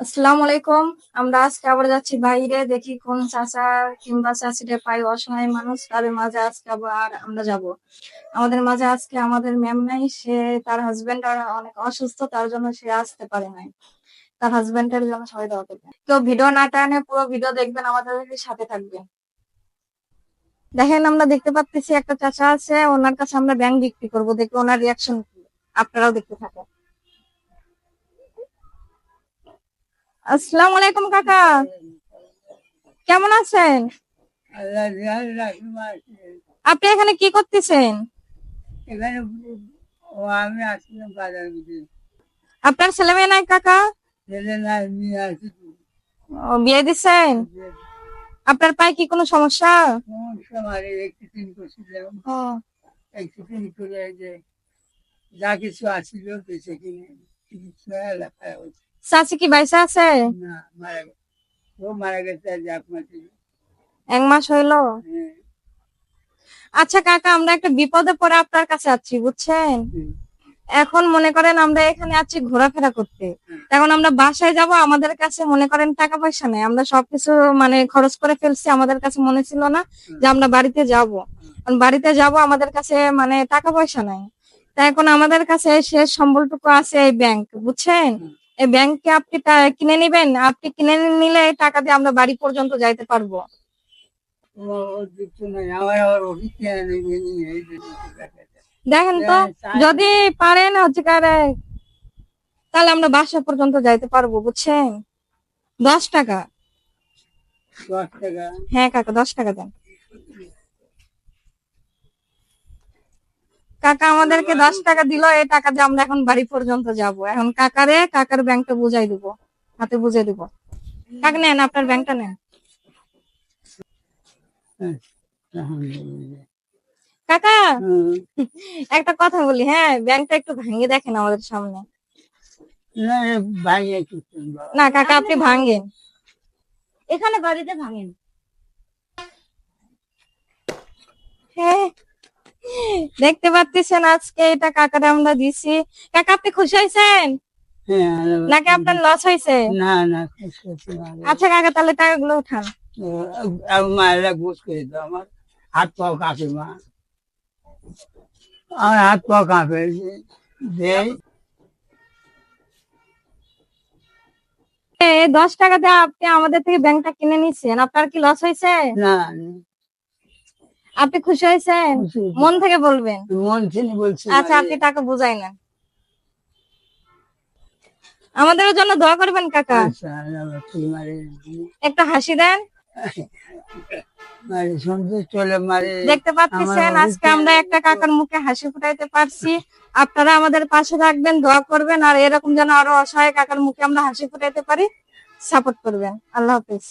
আসসালামু আলাইকুম। আমরা আজকে আবার যাচ্ছি বাইরে, দেখি কোন চাচা কিংবা চাচিরে পাই অসহায় মানুষ, তাদের মাঝে আজকে আবার আমরা যাব। আমাদের মাঝে আজকে আমাদের ম্যাম নাই, সে তার হাজবেন্ড আর অনেক অসুস্থ, তার জন্য সে আসতে পারে নাই। তার হাজবেন্ডের জন্য সবাই দোয়া করবেন। তো ভিডিও না টানে পুরো ভিডিও দেখবেন, আমাদের সাথে থাকবেন। দেখেন, আমরা দেখতে পাচ্ছি একটা চাচা আছে, ওনার কাছে আমরা ব্যাংক বিক্রি করবো, দেখি ওনার রিয়াকশন কি। আপনারাও দেখতে থাকেন। আসসালামু আলাইকুম কাকা, কেমন আছেন? আপনি এখানে কি করতেছেন? এখানে আমি আসছিলাম বাজার দিকে। আপনার ছেলে মেয়ে নাই কাকা? ছেলে নাই, মেয়ে আছে। ও, বিয়ে দিচ্ছেন? আপনার পায়ে কি কোনো সমস্যা? সমস্যা মানে এক্সিডেন্ট করছিলাম। ও, এক্সিডেন্ট করে যে যা কিছু আসছিল বেঁচে কিনে চিকিৎসা লেখা হচ্ছে। চাচি কি বাইসা আছে? না, মারা গেছে। ও মারা গেছে আজ 1 মাস হলো। 1 মাস হইলো? হ্যাঁ, আচ্ছা কাকা, আমরা একটা বিপদে পড়ে আপনার কাছে আছি, বুঝছেন? হুম, এখন মনে করেন আমরা এখানে আছি ঘোরাফেরা করতে, হুম, এখন আমরা বাসায় যাব, আমাদের কাছে মনে করেন টাকা পয়সা নেই, আমরা সবকিছু মানে খরচ করে ফেলছি, আমাদের কাছে মনে ছিল না যে আমরা বাড়িতে যাব। বাড়িতে যাব, আমাদের কাছে মানে টাকা পয়সা নাই। তা এখন আমাদের কাছে শেষ সম্বলটুকু আছে এই ব্যাংক, বুঝছেন? হুম। এই ব্যাংকে আপনি কিনে নিবেন, আপনি কিনে নিলে এই টাকা দিয়ে আমরা বাড়ি পর্যন্ত যাইতে পারবো। ওর কিছু নাই, আমার আবার অফিস নেই, এই যে দেখা যায়। দেখেন তো, যদি পারেন হচ্ছে কারে, তাহলে আমরা বাসা পর্যন্ত যাইতে পারবো, বুঝছেন? 10 টাকা। 10 টাকা। হ্যাঁ কাকা, 10 টাকা দেন। কাকা আমাদেরকে 10 টাকা দিল, এই টাকা দিয়ে আমরা এখন বাড়ি পর্যন্ত যাব। এখন কাকার ব্যাংকটা বুঝাই দিব, হাতে বুঝাই দিব। কাকা নেন, আপনার ব্যাংকটা নেন। হ্যাঁ, আলহামদুলিল্লাহ। কাকা, হুম, একটা কথা বলি, হ্যাঁ, ব্যাংকটা একটু ভাঙিয়ে দেখেন আমাদের সামনে। না, বাইরে কিছু না কাকা, আপনি ভাঙেন। এখানে বাড়িতে ভাঙেন। হ্যাঁ, দেখতে পাচ্ছেন আজকে এটা কাকারে আমরা দিছি। কাকা, আপনি খুশি হয়েছেন হ্যাঁ, নাকি আপনার লস হয়েছে? না না, সত্যি ভালো। আচ্ছা কাকা, তাহলে টাকাগুলো উঠান। মায়েরা গোস করে দাও, আমার হাত পাও কাঁপে মা, আমার হাত পাও কাঁপে দেয়। 10 টাকা দিয়ে আপনি আমাদের থেকে ব্যাংকটা কিনে নিচ্ছেন, আপনার কি লস হয়েছে? না, আপনি খুশি হয়েছেন? খুশি হয়েছি। মন থেকে বলবেন। মন থেকে বলছি। আচ্ছা, আপনি টাকা বুঝাই নেন। আমাদের জন্য দোয়া করবেন কাকা। আচ্ছা, মারে একটা হাসি দেন। মারে সন্তুষ্ট হলে মারে। দেখতে পাচ্ছেন আজকে আমরা একটা কাকার মুখে হাসি ফুটাইতে পারছি। আপনারা আমাদের পাশে থাকবেন, দোয়া করবেন, আর এরকম যেন আরো অসহায় কাকার মুখে আমরা হাসি ফুটাইতে পারি, সাপোর্ট করবেন। আল্লাহ হাফিজ।